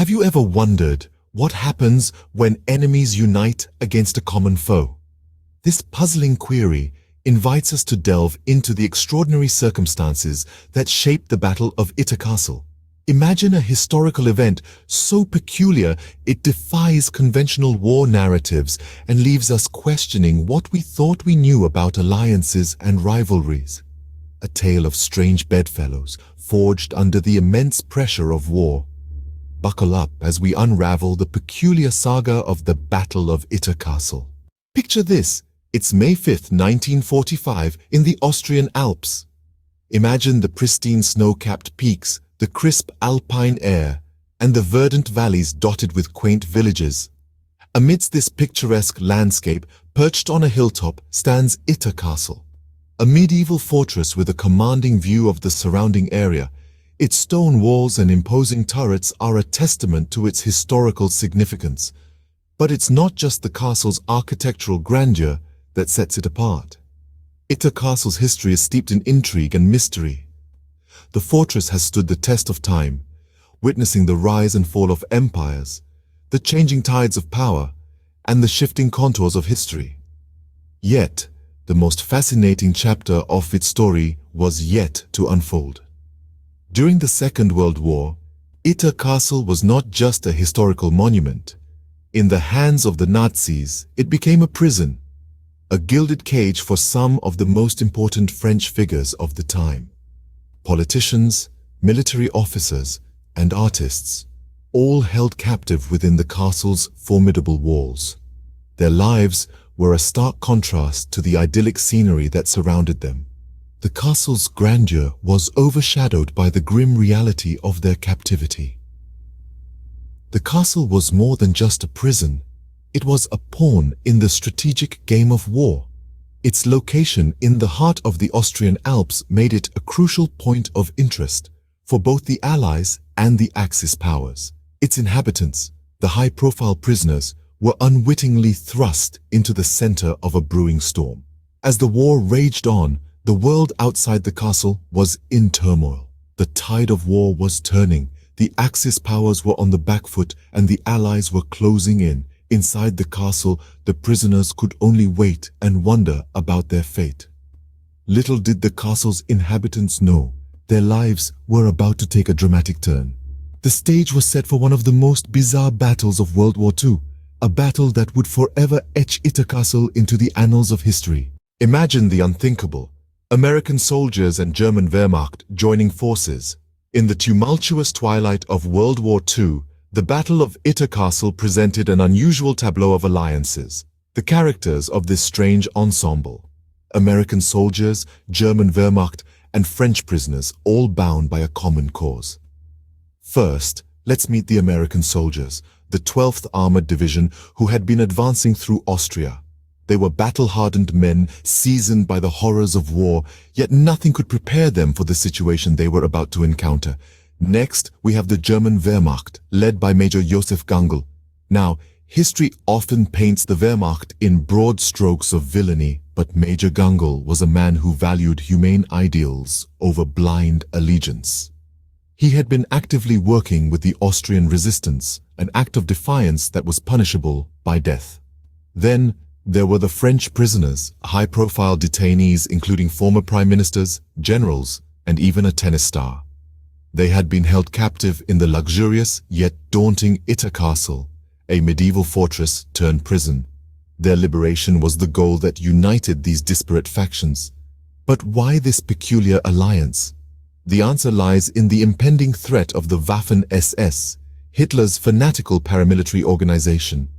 Have you ever wondered what happens when enemies unite against a common foe? This puzzling query invites us to delve into the extraordinary circumstances that shaped the Battle of Itter Castle. Imagine a historical event so peculiar it defies conventional war narratives and leaves us questioning what we thought we knew about alliances and rivalries. A tale of strange bedfellows forged under the immense pressure of war. Buckle up as we unravel the peculiar saga of the Battle of Itter Castle. Picture this. It's May 5th, 1945, in the Austrian Alps. Imagine the pristine snow-capped peaks, the crisp alpine air, and the verdant valleys dotted with quaint villages. Amidst this picturesque landscape, perched on a hilltop, stands Itter Castle, a medieval fortress with a commanding view of the surrounding area. Its stone walls and imposing turrets are a testament to its historical significance. But it's not just the castle's architectural grandeur that sets it apart. Itter Castle's history is steeped in intrigue and mystery. The fortress has stood the test of time, witnessing the rise and fall of empires, the changing tides of power, and the shifting contours of history. Yet, the most fascinating chapter of its story was yet to unfold. During the Second World War, Itter Castle was not just a historical monument. In the hands of the Nazis, it became a prison, a gilded cage for some of the most important French figures of the time. Politicians, military officers, and artists, all held captive within the castle's formidable walls. Their lives were a stark contrast to the idyllic scenery that surrounded them. The castle's grandeur was overshadowed by the grim reality of their captivity. The castle was more than just a prison. It was a pawn in the strategic game of war. Its location in the heart of the Austrian Alps made it a crucial point of interest for both the Allies and the Axis powers. Its inhabitants, the high-profile prisoners, were unwittingly thrust into the center of a brewing storm. As the war raged on, the world outside the castle was in turmoil. The tide of war was turning. The Axis powers were on the back foot and the Allies were closing in. Inside the castle, the prisoners could only wait and wonder about their fate. Little did the castle's inhabitants know, their lives were about to take a dramatic turn. The stage was set for one of the most bizarre battles of World War II, a battle that would forever etch Itter Castle into the annals of history. Imagine the unthinkable. American soldiers and German Wehrmacht joining forces. In the tumultuous twilight of World War II, the Battle of Itter Castle presented an unusual tableau of alliances. The characters of this strange ensemble, American soldiers, German Wehrmacht, and French prisoners, all bound by a common cause. First, let's meet the American soldiers, the 12th Armored Division, who had been advancing through Austria. They were battle-hardened men, seasoned by the horrors of war, yet nothing could prepare them for the situation they were about to encounter. Next, we have the German Wehrmacht, led by Major Josef Gangl. Now, history often paints the Wehrmacht in broad strokes of villainy, but Major Gangl was a man who valued humane ideals over blind allegiance. He had been actively working with the Austrian Resistance, an act of defiance that was punishable by death. Then, there were the French prisoners, high-profile detainees including former prime ministers, generals, and even a tennis star. They had been held captive in the luxurious yet daunting Itter Castle, a medieval fortress turned prison. Their liberation was the goal that united these disparate factions. But why this peculiar alliance? The answer lies in the impending threat of the Waffen-SS, Hitler's fanatical paramilitary organization.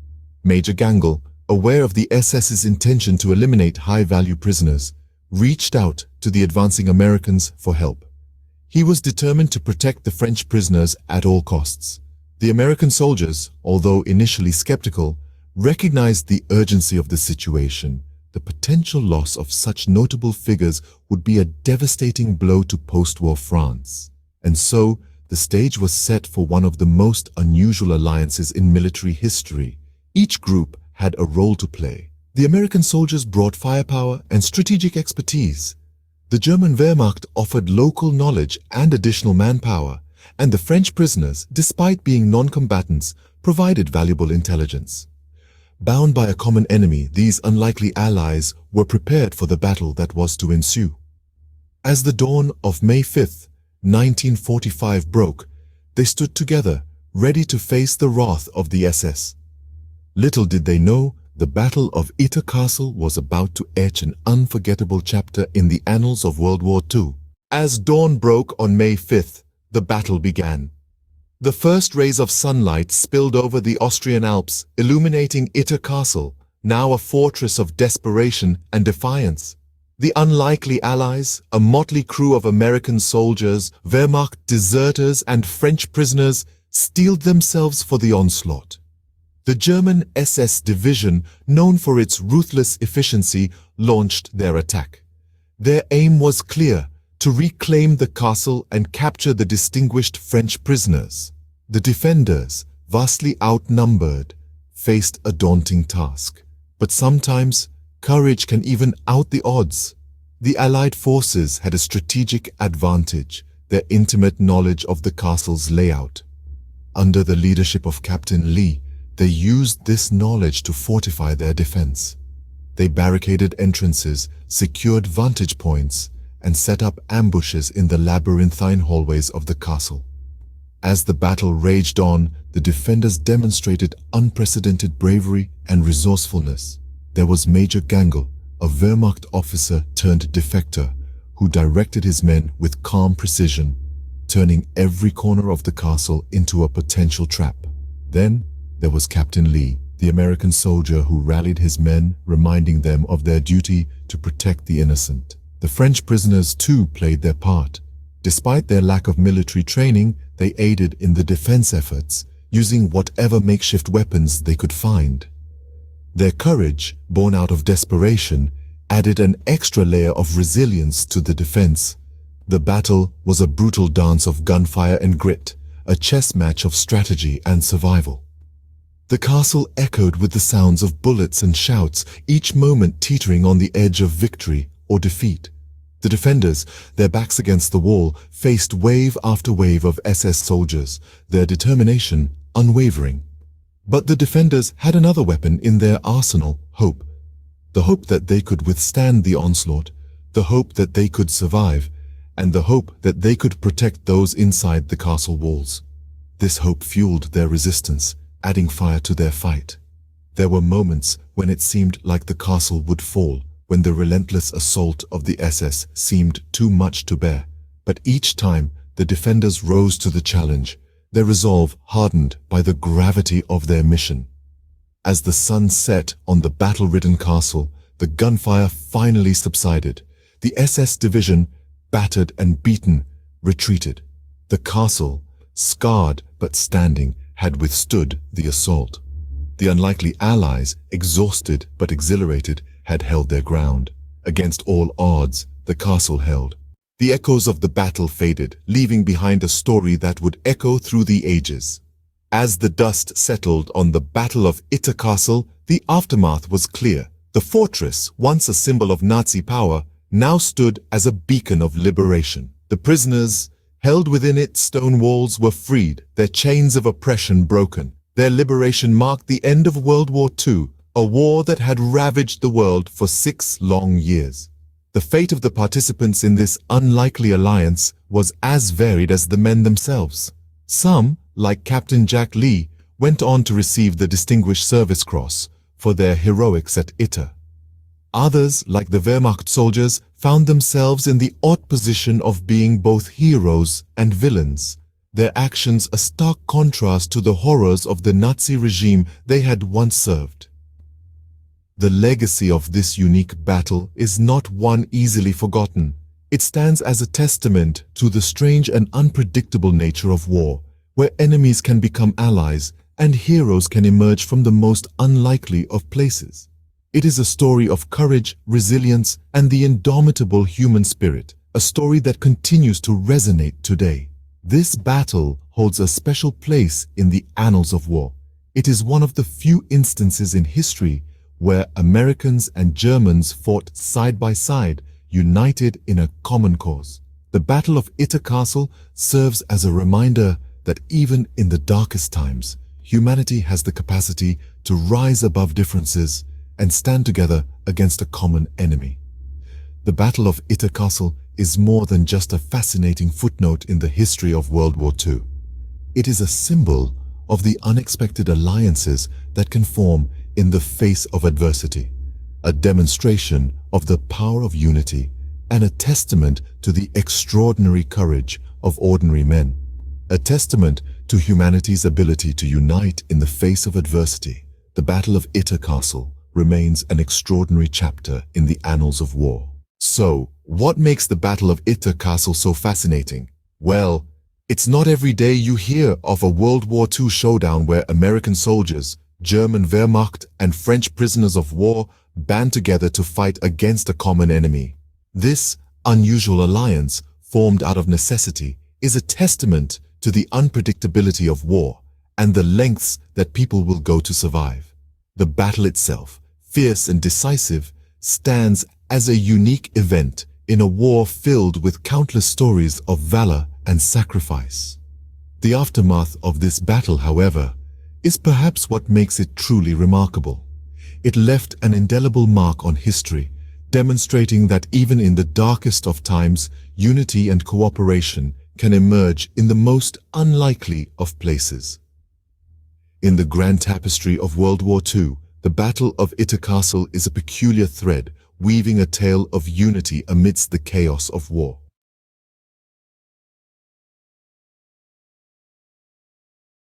Major Gangl, aware of the SS's intention to eliminate high-value prisoners, reached out to the advancing Americans for help. He was determined to protect the French prisoners at all costs. The American soldiers, although initially skeptical, recognized the urgency of the situation. The potential loss of such notable figures would be a devastating blow to post-war France. And so, the stage was set for one of the most unusual alliances in military history. Each group had a role to play. The American soldiers brought firepower and strategic expertise. The German Wehrmacht offered local knowledge and additional manpower, and the French prisoners, despite being non-combatants, provided valuable intelligence. Bound by a common enemy, these unlikely allies were prepared for the battle that was to ensue. As the dawn of May 5th, 1945 broke, they stood together, ready to face the wrath of the SS. Little did they know, the Battle of Itter Castle was about to etch an unforgettable chapter in the annals of World War II. As dawn broke on May 5th, the battle began. The first rays of sunlight spilled over the Austrian Alps, illuminating Itter Castle, now a fortress of desperation and defiance. The unlikely allies, a motley crew of American soldiers, Wehrmacht deserters, and French prisoners, steeled themselves for the onslaught. The German SS division, known for its ruthless efficiency, launched their attack. Their aim was clear: to reclaim the castle and capture the distinguished French prisoners. The defenders, vastly outnumbered, faced a daunting task. But sometimes, courage can even out the odds. The Allied forces had a strategic advantage: their intimate knowledge of the castle's layout. Under the leadership of Captain Lee, they used this knowledge to fortify their defense. They barricaded entrances, secured vantage points, and set up ambushes in the labyrinthine hallways of the castle. As the battle raged on, the defenders demonstrated unprecedented bravery and resourcefulness. There was Major Gangl, a Wehrmacht officer turned defector, who directed his men with calm precision, turning every corner of the castle into a potential trap. Then there was Captain Lee, the American soldier who rallied his men, reminding them of their duty to protect the innocent. The French prisoners too played their part. Despite their lack of military training, they aided in the defense efforts, using whatever makeshift weapons they could find. Their courage, born out of desperation, added an extra layer of resilience to the defense. The battle was a brutal dance of gunfire and grit, a chess match of strategy and survival. The castle echoed with the sounds of bullets and shouts, each moment teetering on the edge of victory or defeat. The defenders, their backs against the wall, faced wave after wave of SS soldiers, their determination unwavering. But the defenders had another weapon in their arsenal: hope. The hope that they could withstand the onslaught, the hope that they could survive, and the hope that they could protect those inside the castle walls. This hope fueled their resistance, adding fire to their fight. There were moments when it seemed like the castle would fall, when the relentless assault of the SS seemed too much to bear. But each time, the defenders rose to the challenge, their resolve hardened by the gravity of their mission. As the sun set on the battle-ridden castle, the gunfire finally subsided. The SS division, battered and beaten, retreated. The castle, scarred but standing, had withstood the assault. The unlikely allies, exhausted but exhilarated, had held their ground. Against all odds, the castle held. The echoes of the battle faded, leaving behind a story that would echo through the ages. As the dust settled on the Battle of Itter Castle, the aftermath was clear. The fortress, once a symbol of Nazi power, now stood as a beacon of liberation. The prisoners, held within its stone walls, were freed, their chains of oppression broken. Their liberation marked the end of World War II, a war that had ravaged the world for 6 long years. The fate of the participants in this unlikely alliance was as varied as the men themselves. Some, like Captain Jack Lee, went on to receive the Distinguished Service Cross for their heroics at Itter. Others, like the Wehrmacht soldiers, found themselves in the odd position of being both heroes and villains, their actions a stark contrast to the horrors of the Nazi regime they had once served. The legacy of this unique battle is not one easily forgotten. It stands as a testament to the strange and unpredictable nature of war, where enemies can become allies and heroes can emerge from the most unlikely of places. It is a story of courage, resilience, and the indomitable human spirit, a story that continues to resonate today. This battle holds a special place in the annals of war. It is one of the few instances in history where Americans and Germans fought side by side, united in a common cause. The Battle of Itter Castle serves as a reminder that even in the darkest times, humanity has the capacity to rise above differences and stand together against a common enemy. The Battle of Itter Castle is more than just a fascinating footnote in the history of World War II. It is a symbol of the unexpected alliances that can form in the face of adversity, a demonstration of the power of unity, and a testament to the extraordinary courage of ordinary men, a testament to humanity's ability to unite in the face of adversity. The Battle of Itter Castle remains an extraordinary chapter in the annals of war. So, what makes the Battle of Itter Castle so fascinating? Well, it's not every day you hear of a World War II showdown where American soldiers, German Wehrmacht, and French prisoners of war band together to fight against a common enemy. This unusual alliance, formed out of necessity, is a testament to the unpredictability of war and the lengths that people will go to survive. The battle itself, fierce and decisive, stands as a unique event in a war filled with countless stories of valor and sacrifice. The aftermath of this battle, however, is perhaps what makes it truly remarkable. It left an indelible mark on history, demonstrating that even in the darkest of times, unity and cooperation can emerge in the most unlikely of places. In the grand tapestry of World War II, the Battle of Itter Castle is a peculiar thread, weaving a tale of unity amidst the chaos of war.